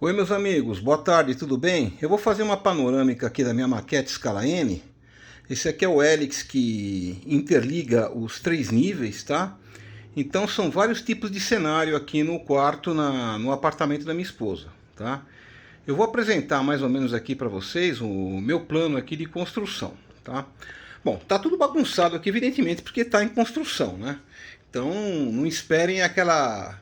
Oi meus amigos, boa tarde, tudo bem? Eu vou fazer uma panorâmica aqui da minha maquete escala N. Esse aqui é o hélix que interliga os três níveis, tá? Então são vários tipos de cenário aqui no quarto, no apartamento da minha esposa, tá? Eu vou apresentar mais ou menos aqui para vocês o meu plano aqui de construção, tá? Bom, tá tudo bagunçado aqui evidentemente porque está em construção, né? Então não esperem aquela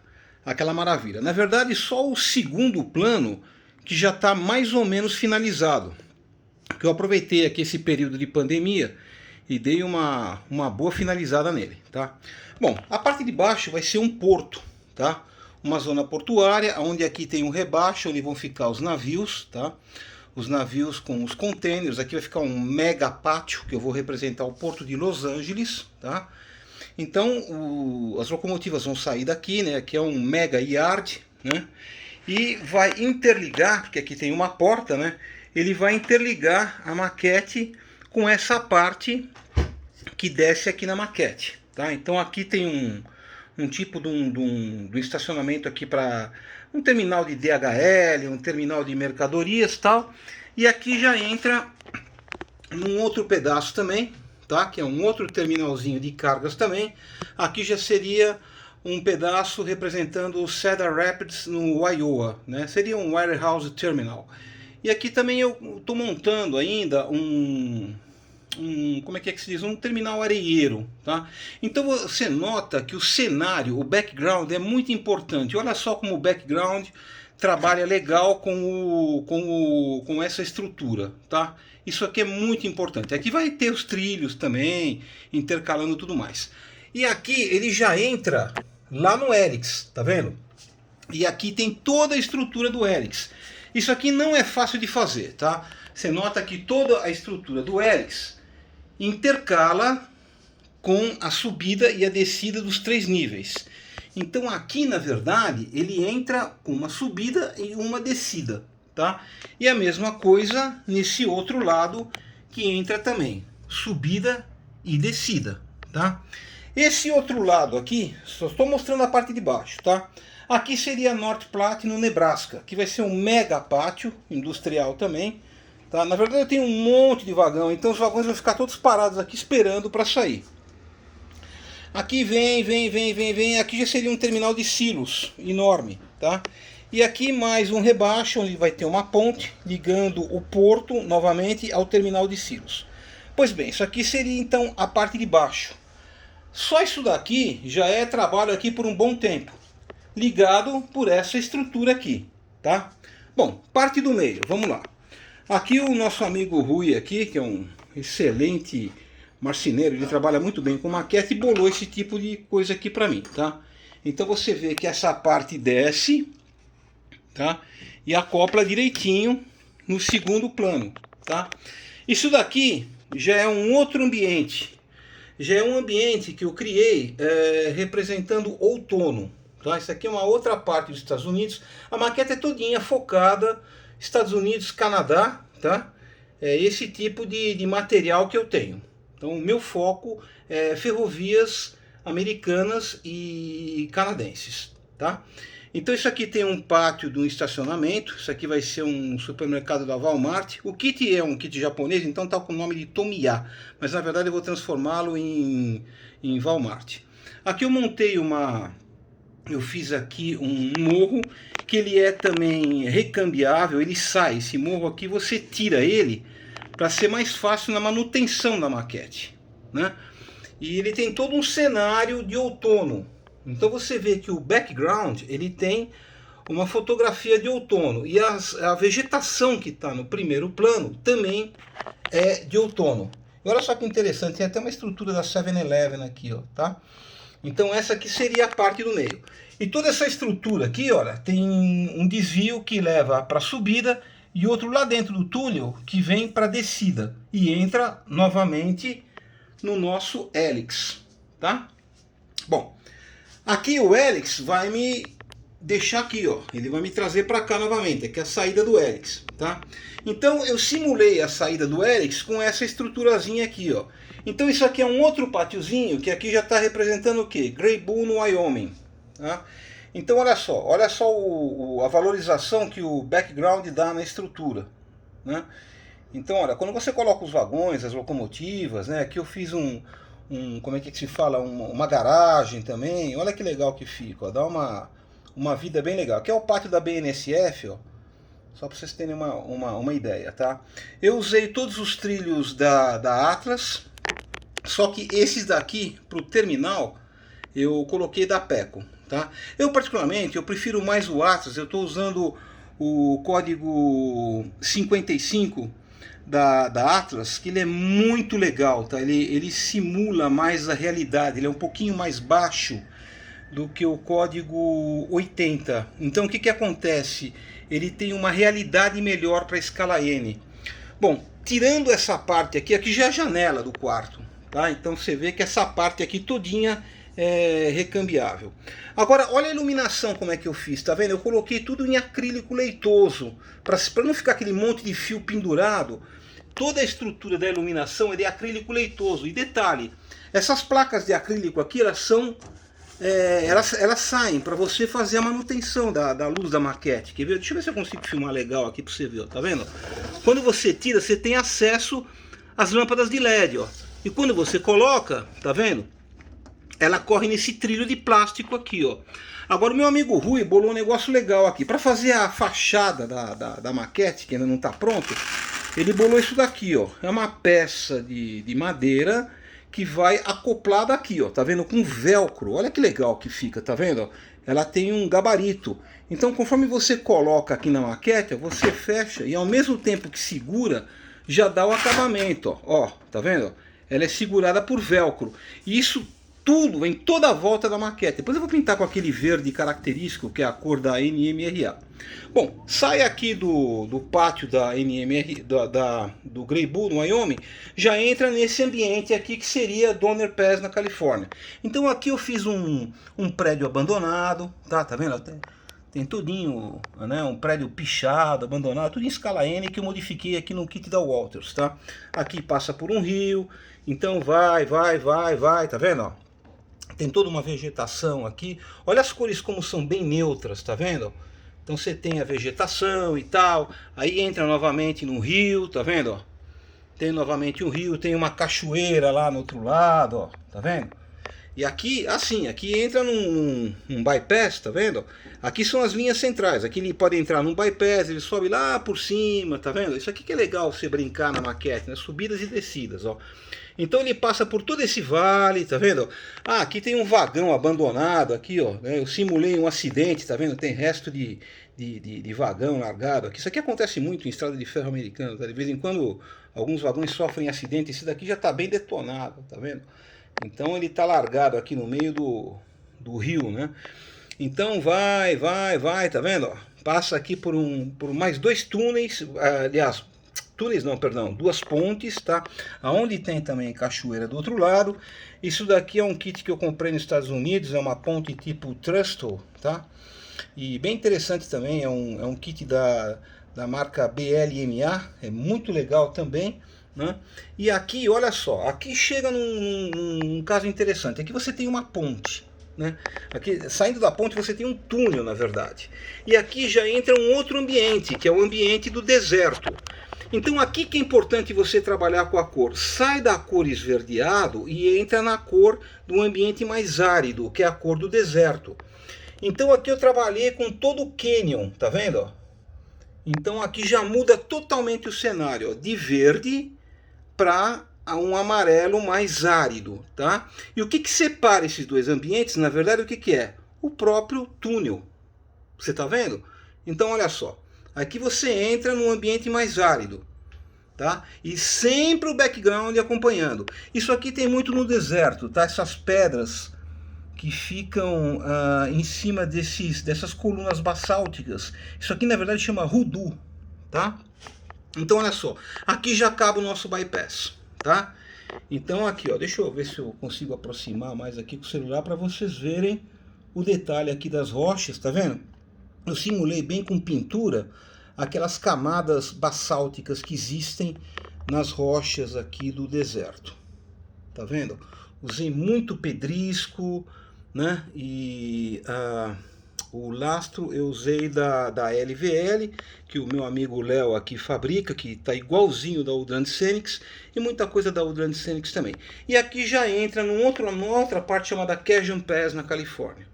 maravilha. Na verdade, só o segundo plano que já está mais ou menos finalizado. Que eu aproveitei aqui esse período de pandemia e dei uma boa finalizada nele, tá? Bom, a parte de baixo vai ser um porto, tá? Uma zona portuária, onde aqui tem um rebaixo, onde vão ficar os navios, tá? Os navios com os containers, aqui vai ficar um mega pátio, que eu vou representar o porto de Los Angeles, tá? Então as locomotivas vão sair daqui, né? Que é um mega yard, né? E vai interligar, porque aqui tem uma porta, né? Ele vai interligar a maquete com essa parte que desce aqui na maquete, tá? Então aqui tem um tipo de um estacionamento aqui para um terminal de DHL, um terminal de mercadorias, tal. E aqui já entra num outro pedaço também, tá? Que é um outro terminalzinho de cargas também. Aqui já seria um pedaço representando o Cedar Rapids no Iowa, né? Seria um warehouse terminal. E aqui também eu estou montando ainda como é que se diz? Um terminal areieiro, tá? Então você nota que o cenário, o background é muito importante. Olha só como o background trabalha legal com essa estrutura, tá? Isso aqui é muito importante. Aqui vai ter os trilhos também, intercalando tudo mais. E aqui ele já entra lá no hélix, tá vendo? E aqui tem toda a estrutura do hélix. Isso aqui não é fácil de fazer, tá? Você nota que toda a estrutura do hélix intercala com a subida e a descida dos três níveis. Então aqui, na verdade, ele entra com uma subida e uma descida, tá? E a mesma coisa nesse outro lado que entra também, subida e descida, tá? Esse outro lado aqui, só estou mostrando a parte de baixo, tá? Aqui seria North Platte, no Nebraska, que vai ser um mega pátio industrial também, tá? Na verdade eu tenho um monte de vagão, então os vagões vão ficar todos parados aqui esperando para sair. Aqui vem, aqui já seria um terminal de silos enorme, tá? E aqui mais um rebaixo, onde vai ter uma ponte ligando o porto novamente ao terminal de silos. Pois bem, isso aqui seria então a parte de baixo. Só isso daqui já é trabalho aqui por um bom tempo, ligado por essa estrutura aqui, tá? Bom, parte do meio, vamos lá. Aqui o nosso amigo Rui aqui, que é um excelente marceneiro, ele trabalha muito bem com maquete e bolou esse tipo de coisa aqui para mim, tá? Então você vê que essa parte desce, tá? E acopla direitinho no segundo plano, tá? Isso daqui já é um outro ambiente. Já é um ambiente que eu criei representando outono, tá? Isso aqui é uma outra parte dos Estados Unidos. A maquete é todinha focada Estados Unidos, Canadá, tá? É esse tipo de material que eu tenho. Então o meu foco é ferrovias americanas e canadenses, tá? Então isso aqui tem um pátio de um estacionamento, isso aqui vai ser um supermercado da Walmart. O kit é um kit japonês, então está com o nome de Tomiya, mas na verdade eu vou transformá-lo em Walmart. Aqui eu montei eu fiz aqui um morro, que ele é também recambiável, ele sai, esse morro aqui você tira ele, para ser mais fácil na manutenção da maquete, né? E ele tem todo um cenário de outono. Então você vê que o background ele tem uma fotografia de outono e a vegetação que está no primeiro plano também é de outono. E olha só que interessante, tem até uma estrutura da 7-Eleven aqui, ó, tá? Então essa aqui seria a parte do meio. E toda essa estrutura aqui, olha, tem um desvio que leva para a subida e outro lá dentro do túnel que vem para a descida e entra novamente no nosso hélix, tá? Bom, aqui o hélix vai me deixar aqui, ó, ele vai me trazer para cá novamente, aqui é a saída do hélix, tá? Então eu simulei a saída do hélix com essa estruturazinha aqui, ó. Então isso aqui é um outro pátiozinho que aqui já está representando o que? Grey Bull no Wyoming, tá? Então olha só a valorização que o background dá na estrutura, né? Então, olha, quando você coloca os vagões, as locomotivas, né? Aqui eu fiz como é que se fala, uma garagem também. Olha que legal que fica, ó, dá uma vida bem legal. Aqui é o pátio da BNSF, ó, só para vocês terem uma ideia, tá? Eu usei todos os trilhos da Atlas, só que esses daqui, para o terminal, eu coloquei da Peco, tá? Eu particularmente, eu prefiro mais o Atlas, eu estou usando o código 55 da Atlas, que ele é muito legal, tá? Ele simula mais a realidade, ele é um pouquinho mais baixo do que o código 80. Então o que, que acontece? Ele tem uma realidade melhor para a escala N. Bom, tirando essa parte aqui já é a janela do quarto, tá? Então você vê que essa parte aqui todinha é recambiável. Agora, olha a iluminação como é que eu fiz, tá vendo? Eu coloquei tudo em acrílico leitoso, para não ficar aquele monte de fio pendurado. Toda a estrutura da iluminação é de acrílico leitoso. E detalhe, essas placas de acrílico aqui, elas são... elas saem para você fazer a manutenção da luz da maquete. Quer ver? Deixa eu ver se eu consigo filmar legal aqui para você ver, ó, tá vendo? Quando você tira, você tem acesso às lâmpadas de LED, ó. E quando você coloca, tá vendo? Ela corre nesse trilho de plástico aqui, ó. Agora o meu amigo Rui bolou um negócio legal aqui. Para fazer a fachada da maquete, que ainda não está pronto, ele bolou isso daqui, ó. É uma peça de madeira que vai acoplada aqui, ó. Tá vendo? Com velcro. Olha que legal que fica, tá vendo? Ela tem um gabarito. Então, conforme você coloca aqui na maquete, ó, você fecha e ao mesmo tempo que segura, já dá o acabamento, ó. Ó, tá vendo? Ela é segurada por velcro. E isso tudo em toda a volta da maquete. Depois eu vou pintar com aquele verde característico, que é a cor da NMRA. Bom, sai aqui do pátio da NMR, do Grey Bull, no Wyoming, já entra nesse ambiente aqui que seria Donner Pass, na Califórnia. Então aqui eu fiz um prédio abandonado, tá vendo? Tem tudinho, né, um prédio pichado, abandonado, tudo em escala N que eu modifiquei aqui no kit da Walters, tá? Aqui passa por um rio, então vai, tá vendo, ó? Tem toda uma vegetação aqui. Olha as cores como são bem neutras, tá vendo? Então você tem a vegetação e tal. Aí entra novamente no rio, tá vendo? Ó? Tem novamente um rio, tem uma cachoeira lá no outro lado, ó. Tá vendo? E aqui, assim, aqui entra num bypass, tá vendo? Aqui são as linhas centrais. Aqui ele pode entrar num bypass, ele sobe lá por cima, tá vendo? Isso aqui que é legal você brincar na maquete, né? Subidas e descidas, ó. Então ele passa por todo esse vale, tá vendo? Ah, aqui tem um vagão abandonado aqui, ó. Eu simulei um acidente, tá vendo? Tem resto de vagão largado aqui. Isso aqui acontece muito em estrada de ferro americana, tá? De vez em quando alguns vagões sofrem acidente. Esse daqui já tá bem detonado, tá vendo? Então ele tá largado aqui no meio do rio, né? Então vai, tá vendo? Ó, passa aqui por mais dois túneis, aliás, túneis não, perdão, duas pontes, tá? Aonde tem também cachoeira do outro lado. Isso daqui é um kit que eu comprei nos Estados Unidos, é uma ponte tipo Trustle, tá? E bem interessante também, é um kit da marca BLMA, é muito legal também, né? E aqui, olha só, aqui chega num caso interessante, aqui você tem uma ponte, né? Aqui, saindo da ponte você tem um túnel, na verdade. E aqui já entra um outro ambiente, que é o ambiente do deserto. Então aqui que é importante você trabalhar com a cor. Sai da cor esverdeado e entra na cor do ambiente mais árido, que é a cor do deserto. Então aqui eu trabalhei com todo o canyon, tá vendo? Então aqui já muda totalmente o cenário, ó, de verde para um amarelo mais árido, tá? E o que separa esses dois ambientes, na verdade, o que é? O próprio túnel. Você tá vendo? Então olha só. Aqui você entra num ambiente mais árido, tá? E sempre o background acompanhando. Isso aqui tem muito no deserto, tá? Essas pedras que ficam em cima dessas colunas basálticas. Isso aqui na verdade chama hoodoo, tá? Então olha só, aqui já acaba o nosso bypass, tá? Então aqui, ó, deixa eu ver se eu consigo aproximar mais aqui com o celular para vocês verem o detalhe aqui das rochas, tá vendo? Eu simulei bem com pintura aquelas camadas basálticas que existem nas rochas aqui do deserto. Tá vendo? Usei muito pedrisco, né? E O lastro eu usei da LVL, que o meu amigo Léo aqui fabrica, que está igualzinho da Ullrand Scenics, e muita coisa da Ullrand Scenics também. E aqui já entra numa outra parte chamada Cajun Pass, na Califórnia.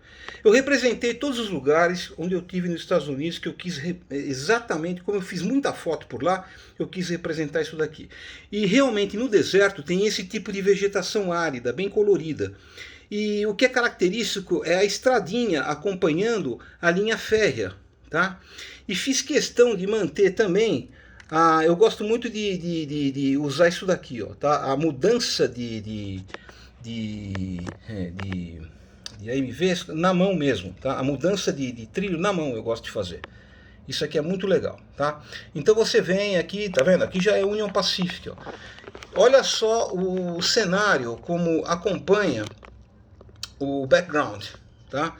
Eu representei todos os lugares onde eu tive nos Estados Unidos, que eu quis exatamente, como eu fiz muita foto por lá, eu quis representar isso daqui. E realmente no deserto tem esse tipo de vegetação árida, bem colorida. E o que é característico é a estradinha acompanhando a linha férrea, tá? E fiz questão de manter também, eu gosto muito de usar isso daqui, ó, tá? A mudança de AMV na mão mesmo, tá? A mudança de trilho na mão eu gosto de fazer. Isso aqui é muito legal, tá? Então você vem aqui, tá vendo? Aqui já é Union Pacific, ó. Olha só o cenário como acompanha o background, tá?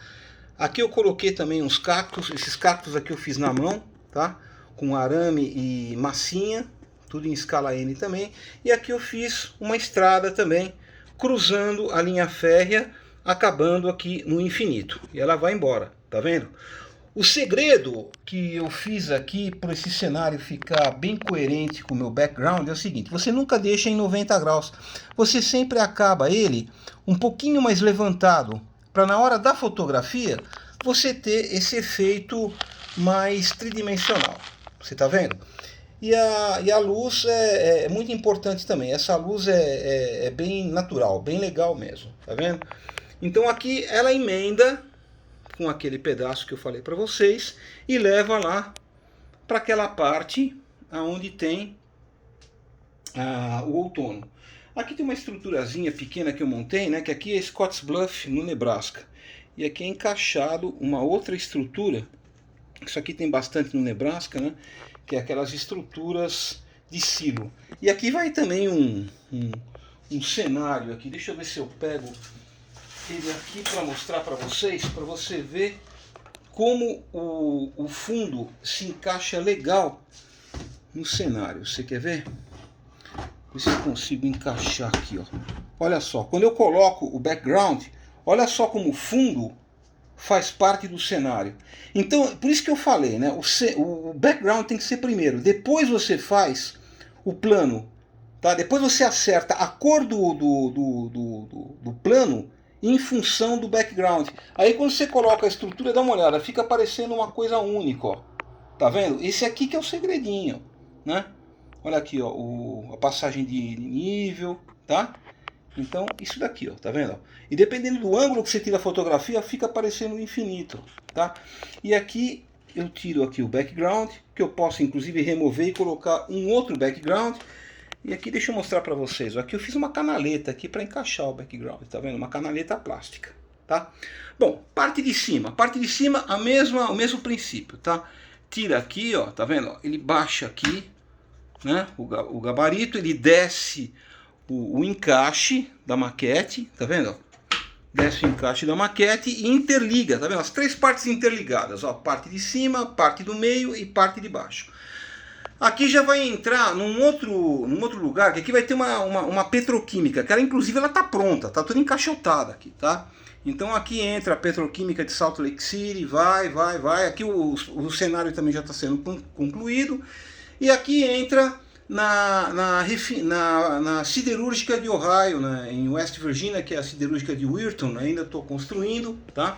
Aqui eu coloquei também uns cactos, esses cactos aqui eu fiz na mão, tá? Com arame e massinha, tudo em escala N também. E aqui eu fiz uma estrada também, cruzando a linha férrea, acabando aqui no infinito. E ela vai embora, tá vendo? O segredo que eu fiz aqui para esse cenário ficar bem coerente com o meu background é o seguinte: você nunca deixa em 90 graus, você sempre acaba ele um pouquinho mais levantado, para na hora da fotografia você ter esse efeito mais tridimensional. Você está vendo? E a luz é muito importante também. Essa luz é bem natural, bem legal mesmo, tá vendo? Então aqui ela emenda com aquele pedaço que eu falei para vocês e leva lá para aquela parte onde tem o outono. Aqui tem uma estruturazinha pequena que eu montei, né, que aqui é Scottsbluff, no Nebraska. E aqui é encaixado uma outra estrutura, isso aqui tem bastante no Nebraska, né, que é aquelas estruturas de silo. E aqui vai também um cenário aqui, deixa eu ver se eu pego ele aqui para mostrar para vocês, para você ver como o fundo se encaixa legal no cenário. Você quer ver? Ver se eu consigo encaixar aqui, ó. Olha só, quando eu coloco o background, olha só como o fundo faz parte do cenário. Então, por isso que eu falei, né? O background tem que ser primeiro, depois você faz o plano, tá? Depois você acerta a cor do plano em função do background. Aí quando você coloca a estrutura, dá uma olhada, fica parecendo uma coisa única, ó. Tá vendo? Esse aqui que é o segredinho, né? Olha aqui, ó, a passagem de nível, tá? Então, isso daqui, ó, tá vendo? E dependendo do ângulo que você tira a fotografia, fica parecendo infinito, tá? E aqui eu tiro aqui o background, que eu posso inclusive remover e colocar um outro background. E aqui deixa eu mostrar para vocês, ó, aqui eu fiz uma canaleta aqui para encaixar o background, tá vendo? Uma canaleta plástica, tá? Bom, parte de cima o mesmo princípio, tá? Tira aqui, ó, tá vendo? Ele baixa aqui, né? O gabarito, ele desce o encaixe da maquete, tá vendo? Desce o encaixe da maquete e interliga, tá vendo? As três partes interligadas, ó, parte de cima, parte do meio e parte de baixo. Aqui já vai entrar num outro lugar, que aqui vai ter uma petroquímica, que ela inclusive ela tá pronta, tá toda encaixotada aqui, tá? Então aqui entra a petroquímica de Salt Lake City, vai, aqui o cenário também já está sendo concluído, e aqui entra na siderúrgica de Ohio, né, em West Virginia, que é a siderúrgica de Weirton, ainda estou construindo, tá?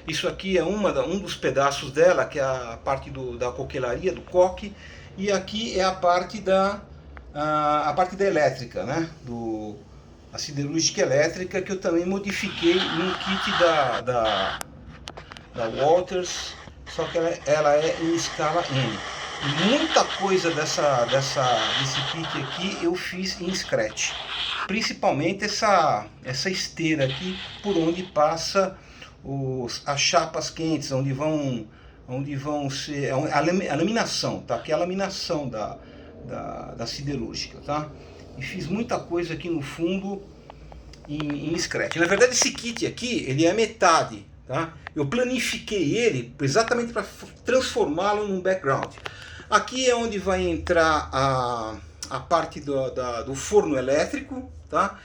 Isso aqui é um dos pedaços dela, que é a parte da coquelaria, do coque. E aqui é a parte da elétrica, né? A siderúrgica elétrica, que eu também modifiquei no kit da Walters, só que ela é em escala N. E muita coisa desse kit aqui eu fiz em Scratch. Principalmente essa esteira aqui, por onde passa as chapas quentes, onde vão ser a laminação, tá? Que é a laminação da siderúrgica, tá? E fiz muita coisa aqui no fundo em Scratch. Na verdade, esse kit aqui, ele é metade, tá? Eu planifiquei ele exatamente para transformá-lo num background. Aqui é onde vai entrar a parte do forno elétrico, tá?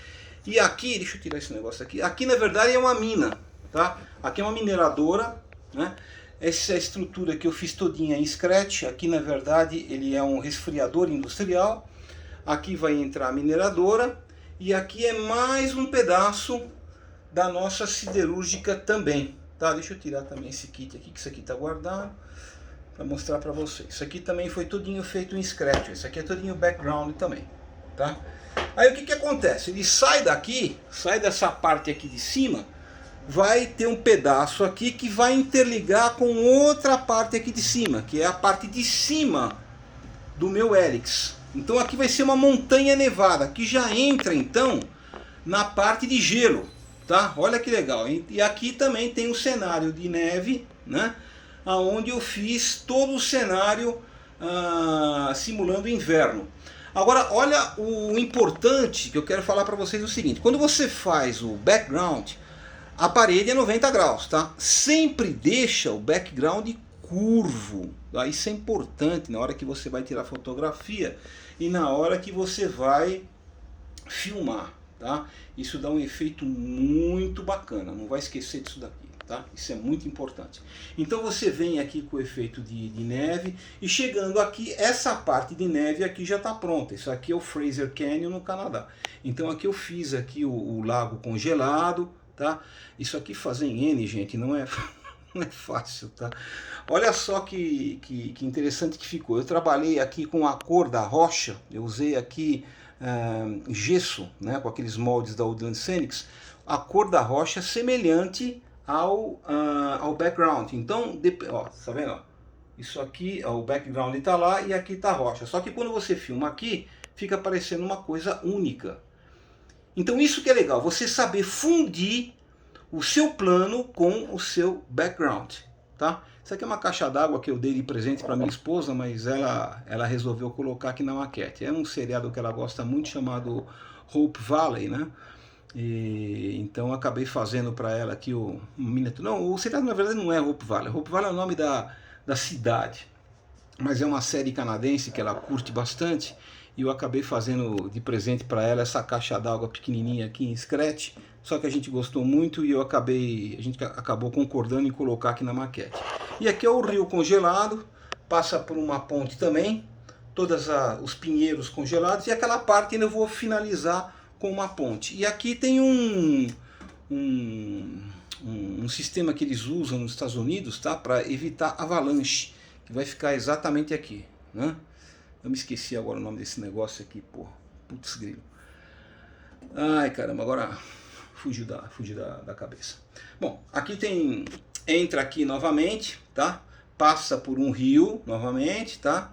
E aqui, deixa eu tirar esse negócio aqui. Aqui na verdade é uma mina, tá? Aqui é uma mineradora, né? Essa estrutura que eu fiz todinha em Scratch, aqui na verdade ele é um resfriador industrial, aqui vai entrar a mineradora, e aqui é mais um pedaço da nossa siderúrgica também, tá? Deixa eu tirar também esse kit aqui, que isso aqui está guardado, para mostrar para vocês. Isso aqui também foi todinho feito em Scratch, isso aqui é todinho background também, tá? Aí o que que acontece? Ele sai daqui, sai dessa parte aqui de cima, vai ter um pedaço aqui que vai interligar com outra parte aqui de cima, que é a parte de cima do meu Helix. Então aqui vai ser uma montanha nevada, que já entra então na parte de gelo, tá? Olha que legal. E aqui também tem um cenário de neve, né? Onde eu fiz todo o cenário simulando inverno. Agora, olha o importante que eu quero falar para vocês é o seguinte: quando você faz o background, a parede é 90 graus, tá? Sempre deixa o background curvo. Tá? Isso é importante na hora que você vai tirar fotografia e na hora que você vai filmar, tá? Isso dá um efeito muito bacana, não vai esquecer disso daqui, tá? Isso é muito importante. Então você vem aqui com o efeito de neve e chegando aqui, essa parte de neve aqui já está pronta. Isso aqui é o Fraser Canyon no Canadá. Então aqui eu fiz aqui o lago congelado, tá? Isso aqui fazer em N, gente, não é não é fácil, tá? Olha só que interessante que ficou. Eu trabalhei aqui com a cor da rocha, eu usei aqui gesso, né, com aqueles moldes da Woodland Scenics, a cor da rocha é semelhante ao background. Então, ó, tá vendo? Ó? Isso aqui, ó, o background está lá e aqui está a rocha. Só que quando você filma aqui, fica parecendo uma coisa única. Então isso que é legal, você saber fundir o seu plano com o seu background, tá? Isso aqui é uma caixa d'água que eu dei de presente para minha esposa, mas ela resolveu colocar aqui na maquete. É um seriado que ela gosta muito chamado Hope Valley, né? E, então acabei fazendo para ela aqui o miniatura. Não, o seriado na verdade não é Hope Valley. Hope Valley é o nome da cidade, mas é uma série canadense que ela curte bastante. E eu acabei fazendo de presente para ela essa caixa d'água pequenininha aqui em Scratch. Só que a gente gostou muito e a gente acabou concordando em colocar aqui na maquete. E aqui é o rio congelado, passa por uma ponte também, todos os pinheiros congelados, e aquela parte ainda eu vou finalizar com uma ponte. E aqui tem um sistema que eles usam nos Estados Unidos, tá, para evitar avalanche, que vai ficar exatamente aqui, né? Eu me esqueci agora o nome desse negócio aqui, porra. Putz grilo. Ai, caramba, agora fugiu da cabeça. Bom, aqui tem... Entra aqui novamente, tá? Passa por um rio novamente, tá?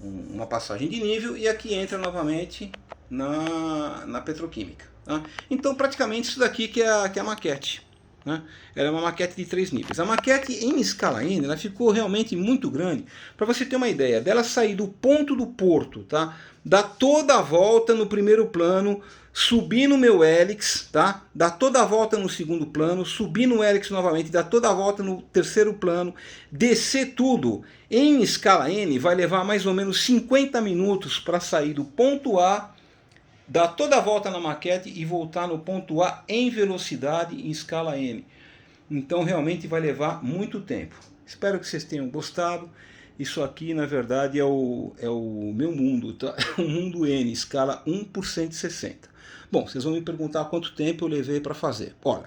Uma passagem de nível e aqui entra novamente na petroquímica. Tá? Então praticamente isso daqui que é a maquete. Né? Ela é uma maquete de 3 níveis. A maquete em escala N ela ficou realmente muito grande. Para você ter uma ideia, dela sair do ponto do porto, tá? Dar toda a volta no primeiro plano, subir no meu Helix, tá? Dar toda a volta no segundo plano, subir no Helix novamente, dar toda a volta no terceiro plano, descer tudo em escala N vai levar mais ou menos 50 minutos para sair do ponto A, dar toda a volta na maquete e voltar no ponto A em velocidade em escala N. Então realmente vai levar muito tempo. Espero que vocês tenham gostado. Isso aqui na verdade é o meu mundo, tá? O mundo N, escala 1 por 160. Bom, vocês vão me perguntar quanto tempo eu levei para fazer. Olha,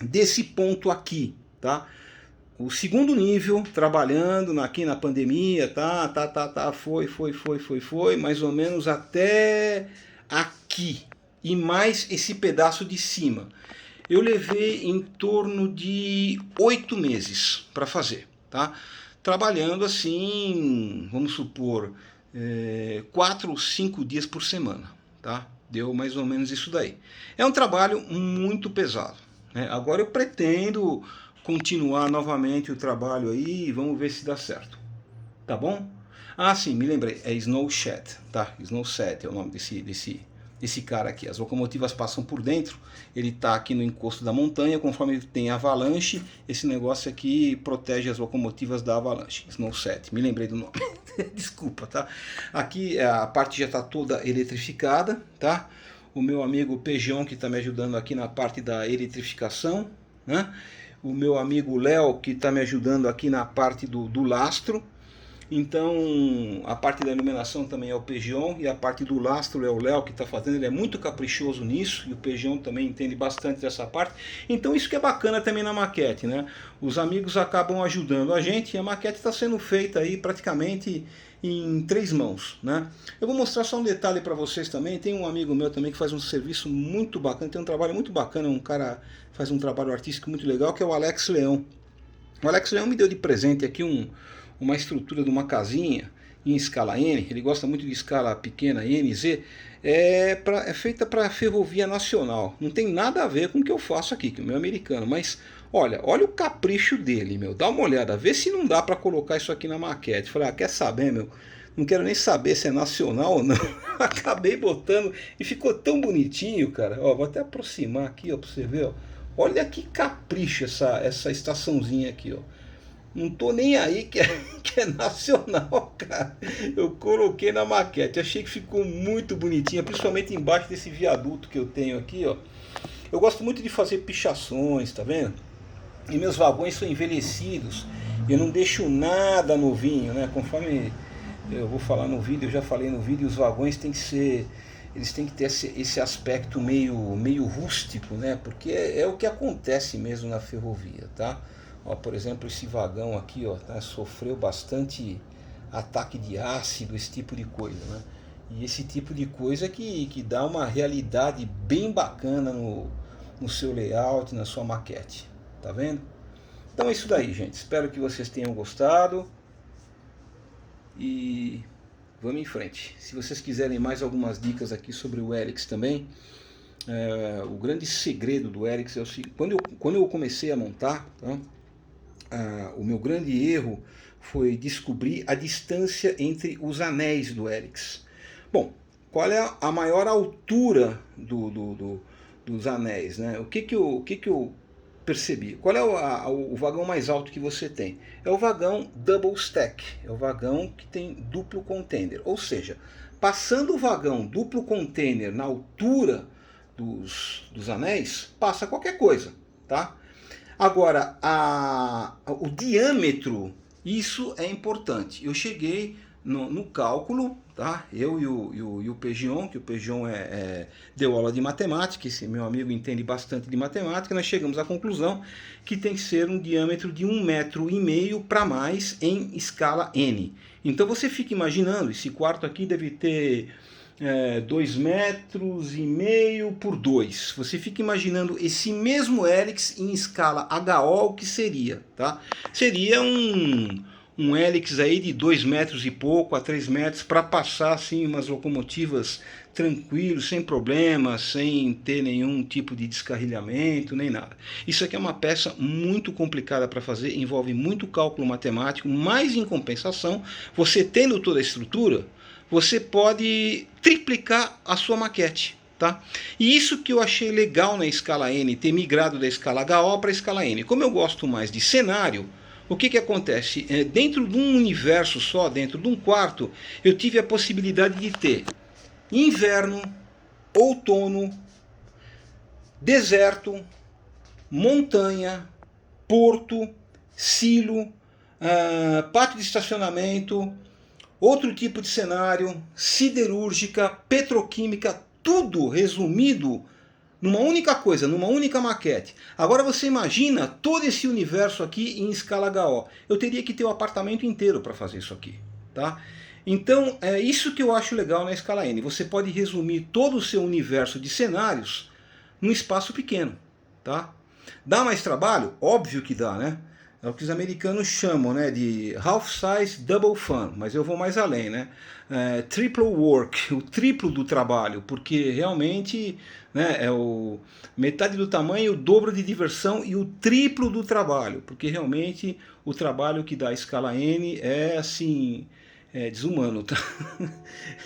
desse ponto aqui, tá? O segundo nível, trabalhando aqui na pandemia, foi, mais ou menos até aqui, e mais esse pedaço de cima. Eu levei em torno de 8 meses para fazer, tá? Trabalhando assim, vamos supor, 4 ou 5 dias por semana, tá? Deu mais ou menos isso daí. É um trabalho muito pesado, né? Agora eu pretendo continuar novamente o trabalho aí, vamos ver se dá certo, tá bom? Ah, sim, me lembrei, é Snowshed, tá? Snowshed é o nome desse cara aqui. As locomotivas passam por dentro, ele está aqui no encosto da montanha, conforme ele tem avalanche, esse negócio aqui protege as locomotivas da avalanche. Snowshed, me lembrei do nome, desculpa, tá? Aqui a parte já está toda eletrificada, tá? O meu amigo Pejon que está me ajudando aqui na parte da eletrificação, né? o meu amigo Léo, que está me ajudando aqui na parte do lastro. Então, a parte da iluminação também é o Pegion, e a parte do lastro é o Léo que está fazendo. Ele é muito caprichoso nisso, e o Pegion também entende bastante dessa parte. Então isso que é bacana também na maquete, né? Os amigos acabam ajudando a gente, e a maquete está sendo feita aí praticamente em 3 mãos, né? Eu vou mostrar só um detalhe para vocês também. Tem um amigo meu também que faz um serviço muito bacana, tem um trabalho muito bacana, um cara faz um trabalho artístico muito legal, que é o Alex Leão. O Alex Leão me deu de presente aqui uma estrutura de uma casinha em escala N. Ele gosta muito de escala pequena, NZ. É feita para Ferrovia Nacional. Não tem nada a ver com o que eu faço aqui, que o meu é americano. Mas olha o capricho dele, meu. Dá uma olhada, vê se não dá para colocar isso aqui na maquete. Falei, quer saber, meu? Não quero nem saber se é nacional ou não. Acabei botando e ficou tão bonitinho, cara. Ó, vou até aproximar aqui, ó, para você ver, ó. Olha que capricho essa estaçãozinha aqui, ó. Não tô nem aí que é nacional, cara. Eu coloquei na maquete, achei que ficou muito bonitinha, principalmente embaixo desse viaduto que eu tenho aqui, ó. Eu gosto muito de fazer pichações, tá vendo? E meus vagões são envelhecidos, eu não deixo nada novinho, né? Conforme eu vou falar no vídeo, eu já falei no vídeo, os vagões têm que ser... Eles têm que ter esse aspecto meio rústico, né? Porque é o que acontece mesmo na ferrovia, tá? Ó, por exemplo, esse vagão aqui, ó, tá, sofreu bastante ataque de ácido, esse tipo de coisa, né? E esse tipo de coisa que dá uma realidade bem bacana no seu layout, na sua maquete, tá vendo? Então é isso daí, gente. Espero que vocês tenham gostado e vamos em frente. Se vocês quiserem mais algumas dicas aqui sobre o Helix também, o grande segredo do Helix é o seguinte: quando eu comecei a montar, tá? O meu grande erro foi descobrir a distância entre os anéis do Helix. Bom, qual é a maior altura dos anéis, né? O que eu percebi? Qual é o vagão mais alto que você tem? É o vagão double stack, é o vagão que tem duplo container. Ou seja, passando o vagão duplo container na altura dos anéis, passa qualquer coisa, tá? Agora, o diâmetro, isso é importante. Eu cheguei no cálculo, tá? Eu e o Pegion, que o Pegion deu aula de matemática, esse meu amigo entende bastante de matemática, nós chegamos à conclusão que tem que ser um diâmetro de 1,5 metro para mais em escala N. Então você fica imaginando, esse quarto aqui deve ter 2,5 metros por 2. Você fica imaginando esse mesmo Helix em escala HO, o que seria, tá? Seria um Helix aí de 2 metros e pouco a 3 metros para passar assim umas locomotivas tranquilo, sem problemas, sem ter nenhum tipo de descarrilhamento, nem nada. Isso aqui é uma peça muito complicada para fazer, envolve muito cálculo matemático, mas em compensação, você tendo toda a estrutura, você pode triplicar a sua maquete, tá? E isso que eu achei legal na escala N, ter migrado da escala HO para a escala N. Como eu gosto mais de cenário, o que acontece? Dentro de um universo só, dentro de um quarto, eu tive a possibilidade de ter inverno, outono, deserto, montanha, porto, silo, pátio de estacionamento, outro tipo de cenário, siderúrgica, petroquímica, tudo resumido numa única coisa, numa única maquete. Agora você imagina todo esse universo aqui em escala HO. Eu teria que ter o apartamento inteiro para fazer isso aqui, tá? Então é isso que eu acho legal na escala N. Você pode resumir todo o seu universo de cenários num espaço pequeno, tá? Dá mais trabalho? Óbvio que dá, né? É o que os americanos chamam, né, de half size double fun, mas eu vou mais além, né? Triple work, o triplo do trabalho, porque realmente, né, metade do tamanho, o dobro de diversão e o triplo do trabalho, porque realmente o trabalho que dá a escala N é assim, desumano, tá?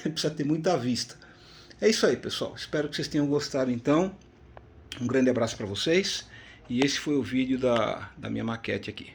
Precisa ter muita vista. É isso aí, pessoal. Espero que vocês tenham gostado então. Um grande abraço para vocês. E esse foi o vídeo da minha maquete aqui.